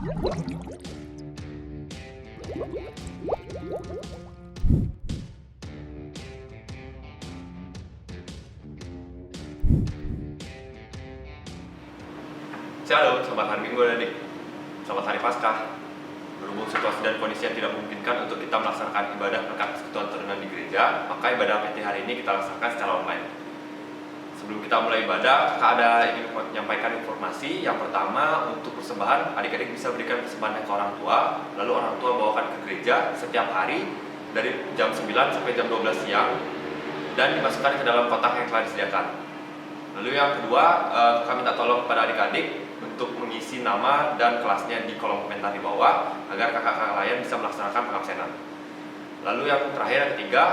Shalom, selamat hari Minggu adik. Selamat hari Paskah. Berhubung situasi dan kondisi yang tidak memungkinkan untuk kita melaksanakan ibadah berkat persekutuan tahunan di gereja, maka ibadah PT hari ini kita laksanakan secara online. Sebelum kita mulai ibadah, Kak ada ingin menyampaikan informasi. Yang pertama, untuk persembahan, adik-adik bisa berikan persembahan ke orang tua, lalu orang tua bawakan ke gereja setiap hari dari jam 9 sampai jam 12 siang dan dimasukkan ke dalam kotak yang telah disediakan. Lalu yang kedua, kami minta tolong kepada adik-adik untuk mengisi nama dan kelasnya di kolom komentar di bawah agar kakak-kakak lain bisa melaksanakan pengabsenan. Lalu yang terakhir, yang ketiga,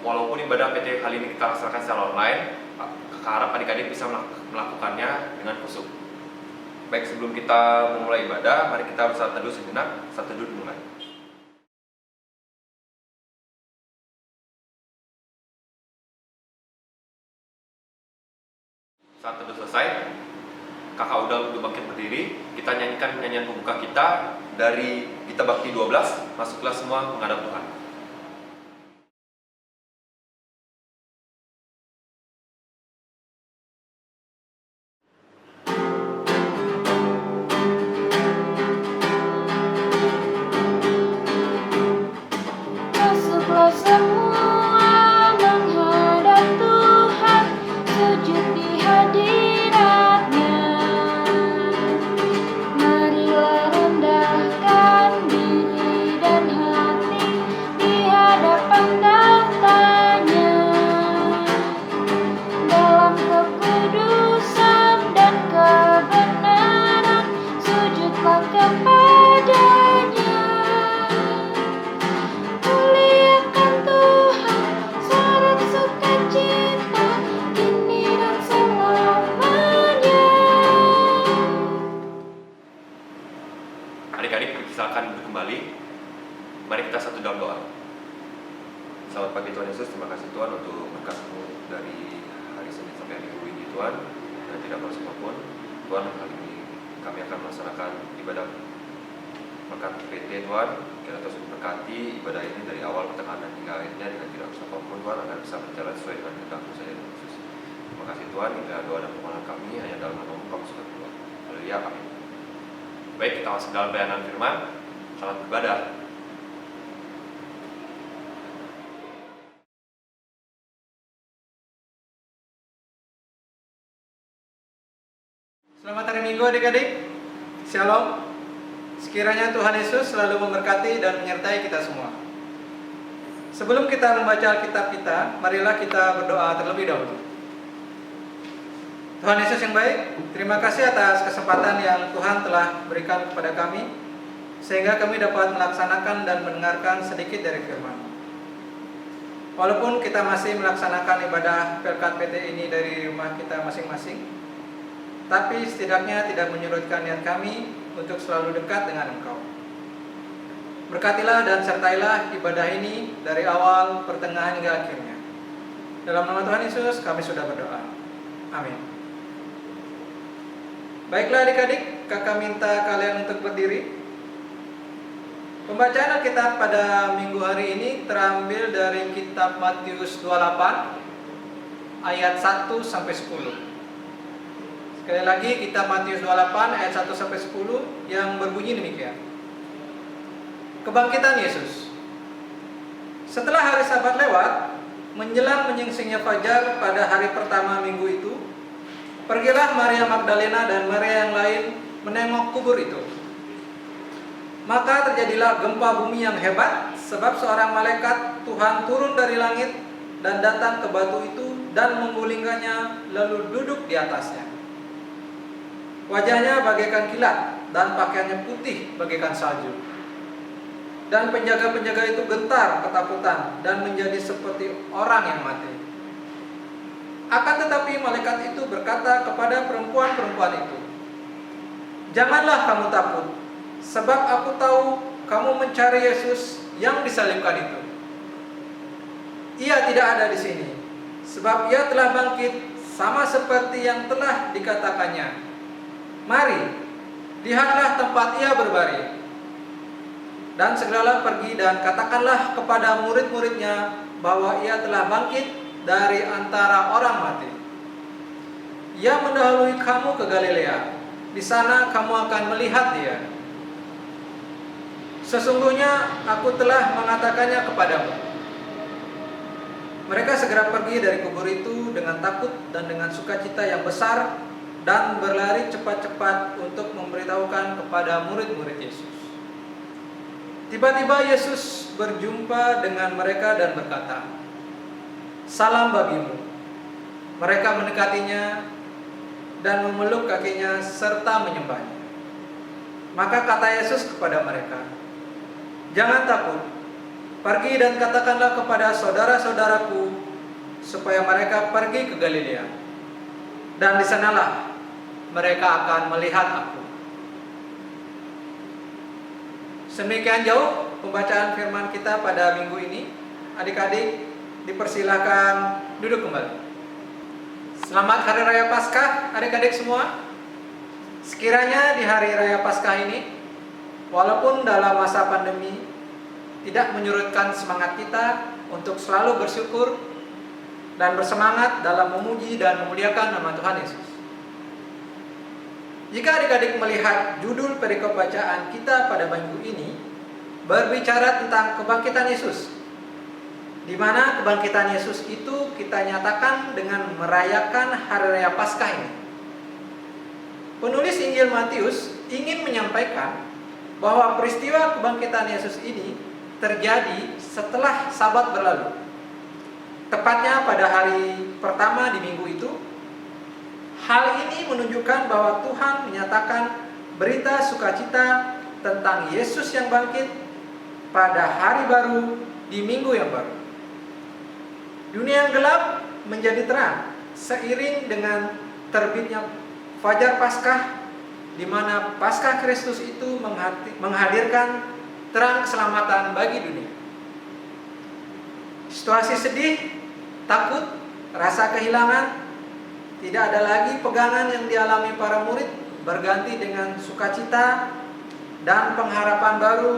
walaupun ibadah PT kali ini kita laksanakan secara online, kakak harap adik-adik bisa melakukannya dengan khusyuk. Baik, sebelum kita memulai ibadah, mari kita bersatu teduh sejenak. Satu teduh dimulai. Saat teduh selesai, kakak udah bangkit berdiri, kita nyanyikan nyanyian pembuka kita dari Gita Bakti 12, masuklah semua menghadap Tuhan. Masuklah semua menghadap Tuhan, sujud di hadirat-Nya. Marilah rendahkan diri dan hati di hadapan tahtanya. Dalam kekudusan dan kebenaran, sujudlah kepada-Nya. Muliakan Tuhan, sorak sukacita, kini dan selamanya. Adik-adik silakan duduk kembali. Mari kita satu dalam doa. Selamat pagi Tuhan Yesus, terima kasih Tuhan untuk berkat-Mu dari hari Senin sampai hari Minggu ini Tuhan. Dan tidak perlu apapun Tuhan, kali ini kami akan melaksanakan ibadah berkat PT Tuhan. Kiranya Tuhan berkati ibadah ini dari awal, pertengahan, dan hingga akhirnya dengan tidak perlu apapun Tuhan, agar bisa berjalan sesuai dengan kehendak-Mu saja Tuhan Yesus. Terima kasih Tuhan, hingga doa dan permohonan kami hanya dalam nama-Mu kami sudah berdoa. Haleluya, amin. Baik, kita masuk dalam pelayanan firman. Selamat beribadah. Selamat hari Minggu adik-adik. Shalom. Sekiranya Tuhan Yesus selalu memberkati dan menyertai kita semua. Sebelum kita membaca Alkitab kita, marilah kita berdoa terlebih dahulu. Tuhan Yesus yang baik, terima kasih atas kesempatan yang Tuhan telah berikan kepada kami, sehingga kami dapat melaksanakan dan mendengarkan sedikit dari firman. Walaupun kita masih melaksanakan ibadah Pelkat PT ini dari rumah kita masing-masing, tapi setidaknya tidak menyurutkan niat kami untuk selalu dekat dengan Engkau. Berkatilah dan sertailah ibadah ini dari awal, pertengahan hingga akhirnya. Dalam nama Tuhan Yesus kami sudah berdoa. Amin. Baiklah adik-adik, kakak minta kalian untuk berdiri. Pembacaan Alkitab pada minggu hari ini terambil dari kitab Matius 28 ayat 1 sampai 10. Sekali lagi kitab Matius 28 ayat 1 sampai 10 yang berbunyi demikian. Kebangkitan Yesus. Setelah hari Sabat lewat, menjelang menyingsingnya fajar pada hari pertama minggu itu, pergilah Maria Magdalena dan Maria yang lain menengok kubur itu. Maka terjadilah gempa bumi yang hebat, sebab seorang malaikat Tuhan turun dari langit dan datang ke batu itu dan menggulingkannya lalu duduk di atasnya. Wajahnya bagaikan kilat dan pakaiannya putih bagaikan salju. Dan penjaga-penjaga itu gentar ketakutan dan menjadi seperti orang yang mati. Akan tetapi malaikat itu berkata kepada perempuan-perempuan itu, "Janganlah kamu takut, sebab aku tahu kamu mencari Yesus yang disalibkan itu. Ia tidak ada di sini, sebab ia telah bangkit sama seperti yang telah dikatakannya. Mari, Lihatlah tempat ia berbaring. Dan segeralah pergi dan katakanlah kepada murid-muridnya bahwa ia telah bangkit dari antara orang mati. Ia mendahului kamu ke Galilea. Di sana kamu akan melihat dia. Sesungguhnya aku telah mengatakannya kepadamu. Mereka segera pergi dari kubur itu dengan takut dan dengan sukacita yang besar dan berlari cepat-cepat untuk memberitahukan kepada murid-murid Yesus. Tiba-tiba Yesus berjumpa dengan mereka dan berkata, "Salam bagimu." Mereka mendekatinya dan memeluk kakinya serta menyembahnya. Maka kata Yesus kepada mereka, "Jangan takut. Pergi dan katakanlah kepada saudara-saudaraku supaya mereka pergi ke Galilea. Dan di sanalah mereka akan melihat aku." Semikian jauh pembacaan firman kita pada minggu ini. Adik-adik dipersilakan duduk kembali. Selamat Hari Raya Paskah adik-adik semua. Sekiranya di Hari Raya Paskah ini, walaupun dalam masa pandemi tidak menyurutkan semangat kita untuk selalu bersyukur dan bersemangat dalam memuji dan memuliakan nama Tuhan Yesus. Jika adik-adik melihat judul perikop bacaan kita pada minggu ini berbicara tentang kebangkitan Yesus, di mana kebangkitan Yesus itu kita nyatakan dengan merayakan Hari Raya Paskah ini. Penulis Injil Matius ingin menyampaikan bahwa peristiwa kebangkitan Yesus ini terjadi setelah Sabat berlalu. Tepatnya pada hari pertama di minggu itu. Hal ini menunjukkan bahwa Tuhan menyatakan berita sukacita tentang Yesus yang bangkit pada hari baru di minggu yang baru. Dunia yang gelap menjadi terang seiring dengan terbitnya fajar Paskah, di mana Paskah Kristus itu menghadirkan terang keselamatan bagi dunia. Situasi sedih, takut, rasa kehilangan, tidak ada lagi pegangan yang dialami para murid, berganti dengan sukacita dan pengharapan baru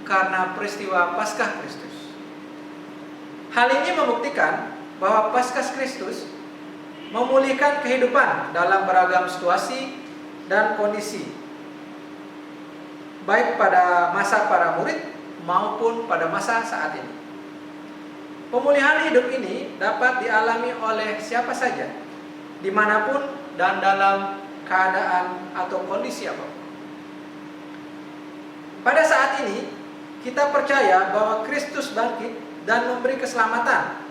karena peristiwa Paskah Kristus. Hal ini membuktikan bahwa Paskah Kristus memulihkan kehidupan dalam beragam situasi dan kondisi, baik pada masa para murid maupun pada masa saat ini. Pemulihan hidup ini dapat dialami oleh siapa saja, dimanapun dan dalam keadaan atau kondisi apapun. Pada saat ini kita percaya bahwa Kristus bangkit dan memberi keselamatan,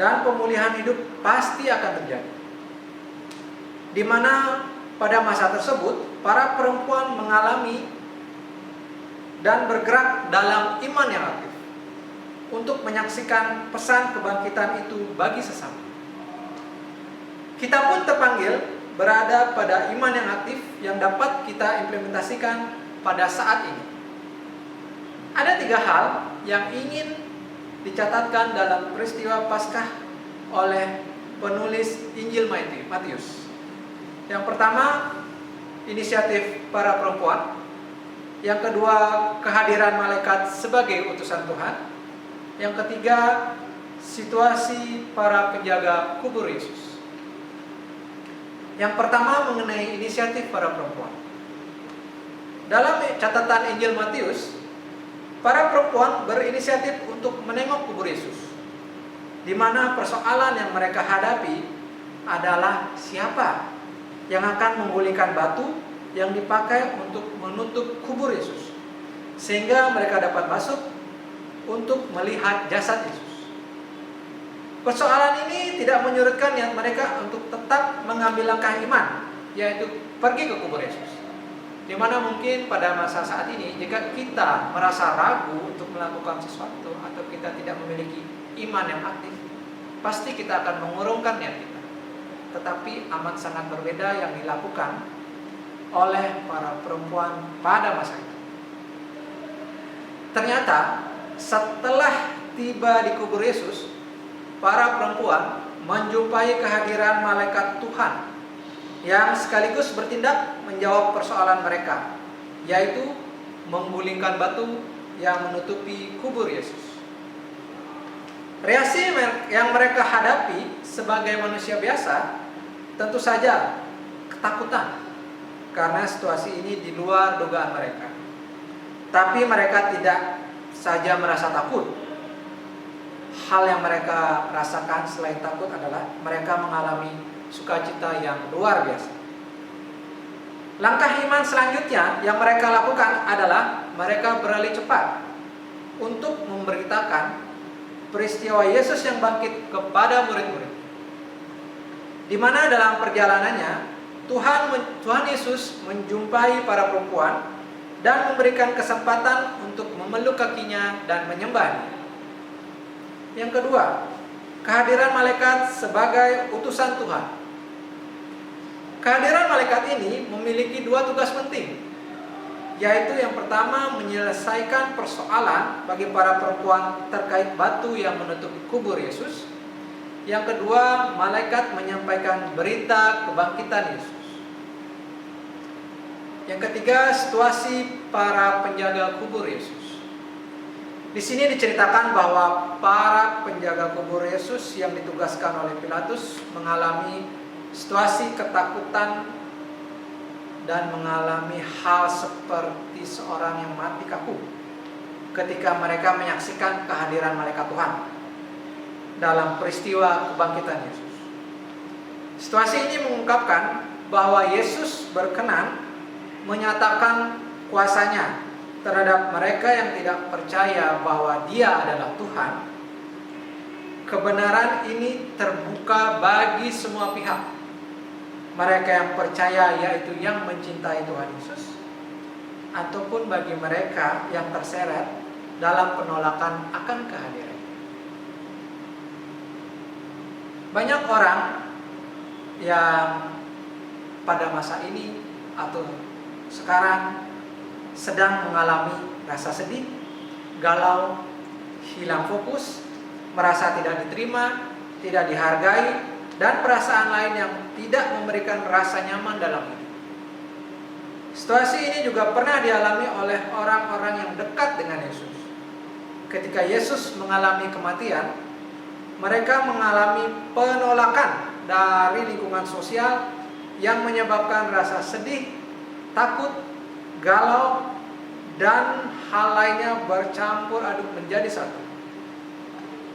dan pemulihan hidup pasti akan terjadi. Di mana pada masa tersebut para perempuan mengalami dan bergerak dalam iman yang aktif untuk menyaksikan pesan kebangkitan itu bagi sesama. Kita pun terpanggil berada pada iman yang aktif yang dapat kita implementasikan pada saat ini. Ada 3 hal yang ingin dicatatkan dalam peristiwa Paskah oleh penulis Injil Matius. Yang pertama, inisiatif para perempuan. Yang kedua, kehadiran malaikat sebagai utusan Tuhan. Yang ketiga, situasi para penjaga kubur Yesus. Yang pertama mengenai inisiatif para perempuan. Dalam catatan Injil Matius, para perempuan berinisiatif untuk menengok kubur Yesus, di mana persoalan yang mereka hadapi adalah siapa yang akan menggulingkan batu yang dipakai untuk menutup kubur Yesus, sehingga mereka dapat masuk untuk melihat jasad Yesus. Persoalan ini tidak menyurutkan niat mereka untuk tetap mengambil langkah iman, yaitu pergi ke kubur Yesus. Di mana mungkin pada masa saat ini, jika kita merasa ragu untuk melakukan sesuatu atau kita tidak memiliki iman yang aktif, pasti kita akan mengurungkan niat kita. Tetapi amat sangat berbeda yang dilakukan oleh para perempuan pada masa itu. Ternyata setelah tiba di kubur Yesus, para perempuan menjumpai kehadiran malaikat Tuhan yang sekaligus bertindak menjawab persoalan mereka, yaitu menggulingkan batu yang menutupi kubur Yesus. Reaksi yang mereka hadapi sebagai manusia biasa tentu saja ketakutan, karena situasi ini di luar dugaan mereka. Tapi mereka tidak saja merasa takut. Hal yang mereka rasakan selain takut adalah mereka mengalami sukacita yang luar biasa. Langkah iman selanjutnya yang mereka lakukan adalah mereka beralih cepat untuk memberitakan peristiwa Yesus yang bangkit kepada murid-murid. Di mana dalam perjalanannya Tuhan Yesus menjumpai para perempuan dan memberikan kesempatan untuk memeluk kakinya dan menyembahnya. Yang kedua, kehadiran malaikat sebagai utusan Tuhan. Kehadiran malaikat ini memiliki dua tugas penting, yaitu yang pertama menyelesaikan persoalan bagi para perempuan terkait batu yang menutupi kubur Yesus. Yang kedua, malaikat menyampaikan berita kebangkitan Yesus. Yang ketiga, situasi para penjaga kubur Yesus. Di sini diceritakan bahwa para penjaga kubur Yesus yang ditugaskan oleh Pilatus mengalami situasi ketakutan dan mengalami hal seperti seorang yang mati kaku ketika mereka menyaksikan kehadiran malaikat Tuhan dalam peristiwa kebangkitan Yesus. Situasi ini mengungkapkan bahwa Yesus berkenan menyatakan kuasanya terhadap mereka yang tidak percaya bahwa Dia adalah Tuhan. Kebenaran ini terbuka bagi semua pihak. Mereka yang percaya, yaitu yang mencintai Tuhan Yesus, ataupun bagi mereka yang terseret dalam penolakan akan kehadiran. Banyak orang yang pada masa ini atau sekarang sedang mengalami rasa sedih, galau, hilang fokus, merasa tidak diterima, tidak dihargai, dan perasaan lain yang tidak memberikan rasa nyaman dalam hidup. Situasi ini juga pernah dialami oleh orang-orang yang dekat dengan Yesus. Ketika Yesus mengalami kematian, mereka mengalami penolakan dari lingkungan sosial yang menyebabkan rasa sedih, takut, galau, dan hal lainnya bercampur aduk menjadi satu.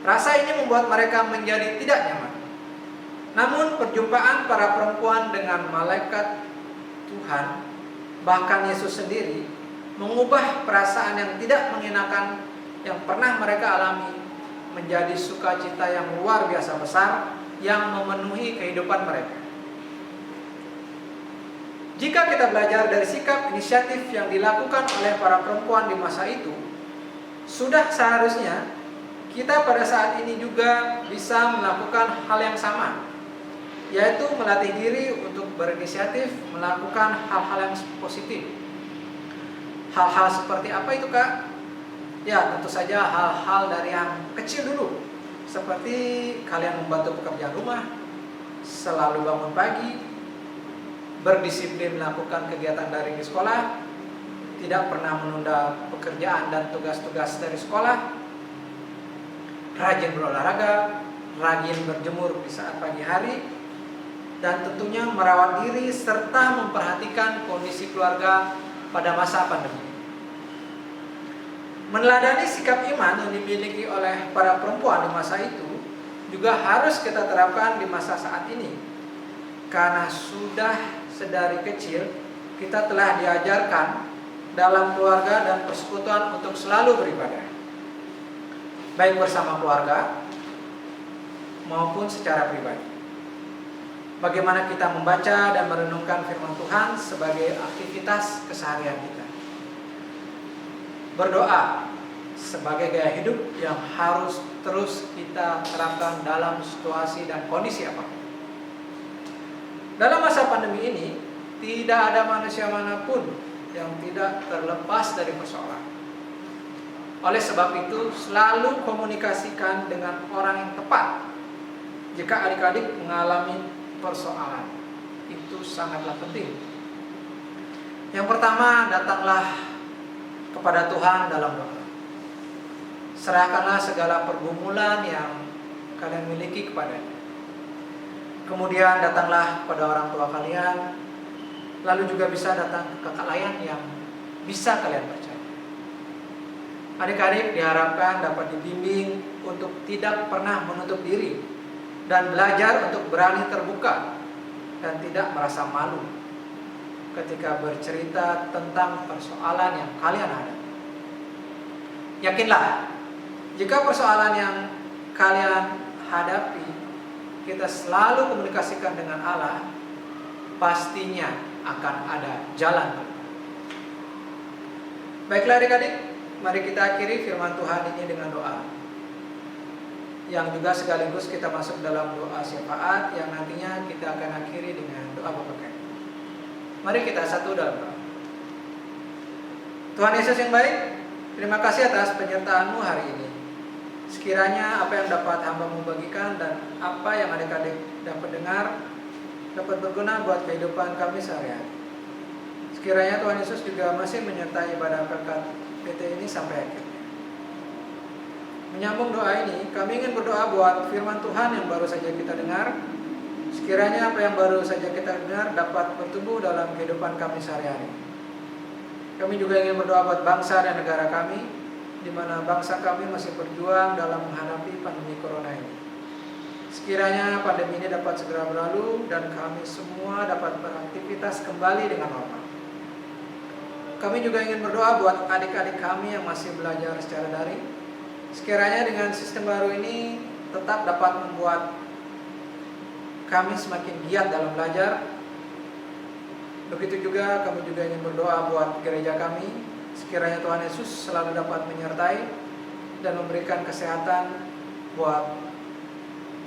Rasa ini membuat mereka menjadi tidak nyaman. Namun perjumpaan para perempuan dengan malaikat Tuhan, bahkan Yesus sendiri, mengubah perasaan yang tidak mengenakan yang pernah mereka alami menjadi sukacita yang luar biasa besar yang memenuhi kehidupan mereka. Jika kita belajar dari sikap inisiatif yang dilakukan oleh para perempuan di masa itu, sudah seharusnya kita pada saat ini juga bisa melakukan hal yang sama, yaitu melatih diri untuk berinisiatif melakukan hal-hal yang positif. Hal-hal seperti apa itu, Kak? Ya, tentu saja hal-hal dari yang kecil dulu, seperti kalian membantu pekerjaan rumah, selalu bangun pagi, berdisiplin melakukan kegiatan daring di sekolah, tidak pernah menunda pekerjaan dan tugas-tugas dari sekolah, rajin berolahraga, rajin berjemur di saat pagi hari, dan tentunya merawat diri serta memperhatikan kondisi keluarga pada masa pandemi. Meneladani sikap iman yang dimiliki oleh para perempuan di masa itu juga harus kita terapkan di masa saat ini, karena sudah sedari kecil kita telah diajarkan dalam keluarga dan persekutuan untuk selalu beribadah, baik bersama keluarga maupun secara pribadi. Bagaimana kita membaca dan merenungkan firman Tuhan sebagai aktivitas keseharian kita. Berdoa sebagai gaya hidup yang harus terus kita terapkan dalam situasi dan kondisi apapun. Dalam masa pandemi ini, tidak ada manusia manapun yang tidak terlepas dari persoalan. Oleh sebab itu, selalu komunikasikan dengan orang yang tepat jika adik-adik mengalami persoalan. itu sangatlah penting. Yang pertama, datanglah kepada Tuhan dalam doa. Serahkanlah segala pergumulan yang kalian miliki kepadanya. Kemudian datanglah kepada orang tua kalian. Lalu juga bisa datang ke kakak layan yang bisa kalian percaya. Adik-adik diharapkan dapat dibimbing untuk tidak pernah menutup diri dan belajar untuk berani terbuka dan tidak merasa malu ketika bercerita tentang persoalan yang kalian hadapi. Yakinlah, jika persoalan yang kalian hadapi kita selalu komunikasikan dengan Allah, pastinya akan ada jalan keluar. Baiklah adik-adik, mari kita akhiri firman Tuhan ini dengan doa, yang juga sekaligus kita masuk dalam doa syafaat yang nantinya kita akan akhiri dengan doa Bapa. Mari kita satu dalam doa. Tuhan Yesus yang baik, terima kasih atas penyertaan-Mu hari ini. Sekiranya apa yang dapat hamba-Mu bagikan dan apa yang adik-adik dapat dengar dapat berguna buat kehidupan kami sehari-hari. Sekiranya Tuhan Yesus juga masih menyertai ibadah berkat PT ini sampai akhirnya. Menyambung doa ini, kami ingin berdoa buat firman Tuhan yang baru saja kita dengar. Sekiranya apa yang baru saja kita dengar dapat bertumbuh dalam kehidupan kami sehari-hari. Kami juga ingin berdoa buat bangsa dan negara kami, di mana bangsa kami masih berjuang dalam menghadapi pandemi corona ini. Sekiranya pandemi ini dapat segera berlalu dan kami semua dapat beraktivitas kembali dengan normal. Kami juga ingin berdoa buat adik-adik kami yang masih belajar secara daring. Sekiranya dengan sistem baru ini tetap dapat membuat kami semakin giat dalam belajar. Begitu juga kami juga ingin berdoa buat gereja kami. Sekiranya Tuhan Yesus selalu dapat menyertai dan memberikan kesehatan buat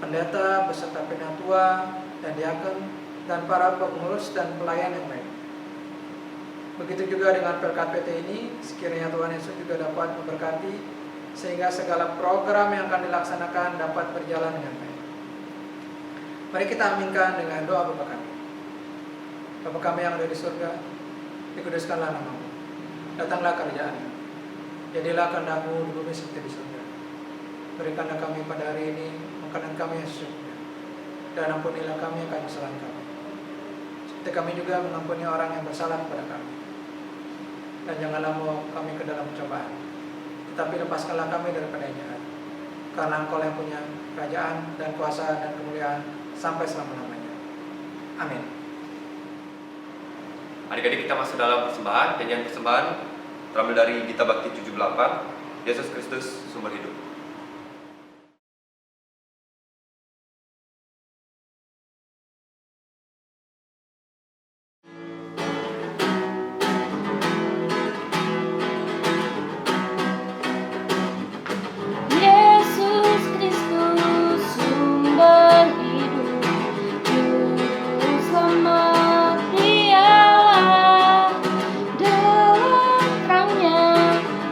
pendeta beserta penatua dan diakon dan para pengurus dan pelayan yang lain. Begitu juga dengan berkat PT ini, sekiranya Tuhan Yesus juga dapat memberkati sehingga segala program yang akan dilaksanakan dapat berjalan dengan baik. Mari kita aminkan dengan doa Bapa kami. Bapa kami yang ada di surga, dikuduskanlah nama-Mu. Datanglah kerajaan-Mu. Jadilah kehendak-Mu di bumi seperti di surga. Berikanlah kami pada hari ini makanan kami yang secukupnya, dan ampunilah kami akan kesalahan kami, seperti kami juga mengampuni orang yang bersalah kepada kami. Dan janganlah membawa kami ke dalam pencobaan, tetapi lepaskanlah kami daripada yang jahat. Karena Engkau yang punya kerajaan dan kuasa dan kemuliaan sampai selama-lamanya. Amin. Adik-adik kita masuk dalam persembahan. Nyanyian persembahan terambil dari Gita Bakti 78, Yesus Kristus Sumber Hidup. Yesus Kristus sumber hidup, juru selamat Dialah. Dalam terangnya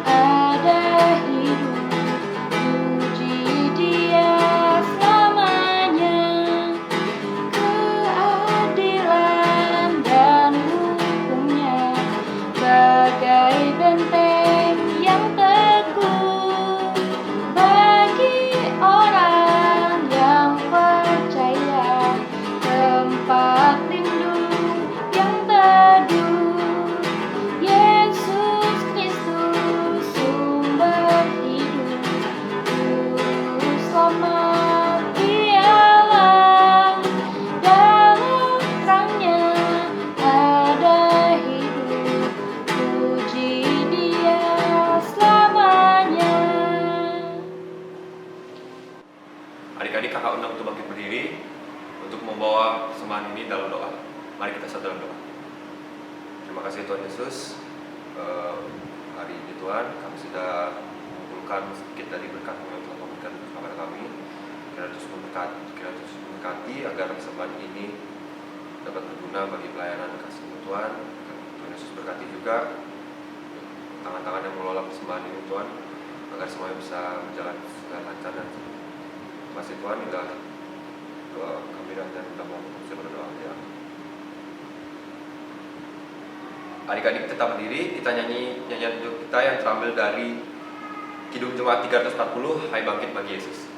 ada hidup, puji Dia selamanya. Keadilan dan hukumnya bagai benteng yang teguh bagi orang yang percaya, tempat lindung yang teduh. Yesus Kristus sumber hidup, juru selamat Dialah. Dalam terangnya ada hidup, puji Dia selamanya. Adik-adik kakak undang untuk bangkit berdiri untuk membawa persembahan ini dalam doa. Mari kita satu dalam doa. Terima kasih Tuhan Yesus. Hari ini Tuhan, kami sudah mengumpulkan sedikit dari berkat-Mu yang telah memberikan kepada kami. Kiranya terus memberkati agar persembahan ini dapat berguna bagi pelayanan kasih-Mu Tuhan. Tuhan Yesus berkati juga tangan-tangan yang mengelola persembahan ini Tuhan, agar semuanya bisa berjalan dengan lancar dan terima kasih Tuhan. Inilah doa kami dan kita mau berdoa ya. Adik-adik tetap berdiri, kita nyanyi nyanyian untuk kita yang terambil dari Kidung Jemaat 340, Hai Bangkit Bagi Yesus.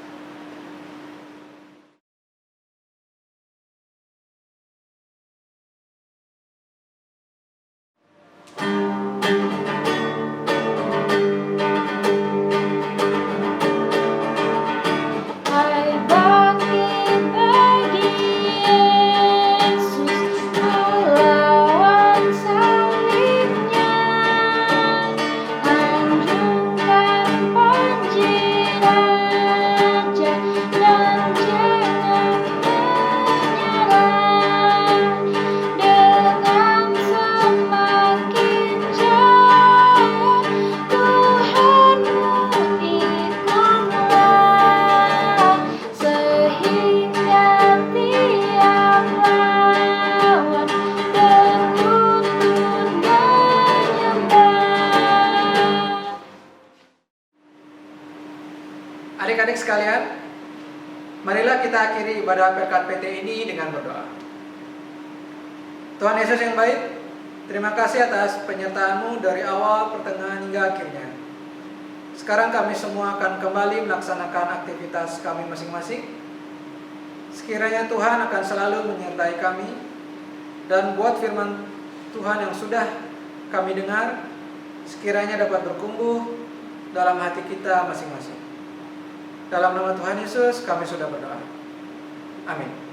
Hai bangkit bagi Yesus, pahlawan salibnya, anjungkan panji raja dan jangan menyerah. Dengan semakin jaya Tuhanmu ikutlah, sehingga tiap lawan berlutut menyembah. Adik-adik sekalian, marilah kita akhiri ibadah berkat PT ini dengan berdoa. Tuhan Yesus yang baik, terima kasih atas penyertaan-Mu dari awal, pertengahan hingga akhirnya. Sekarang kami semua akan kembali melaksanakan aktivitas kami masing-masing. Sekiranya Tuhan akan selalu menyertai kami dan buat firman Tuhan yang sudah kami dengar sekiranya dapat bertumbuh dalam hati kita masing-masing. Dalam nama Tuhan Yesus kami sudah berdoa. Amin.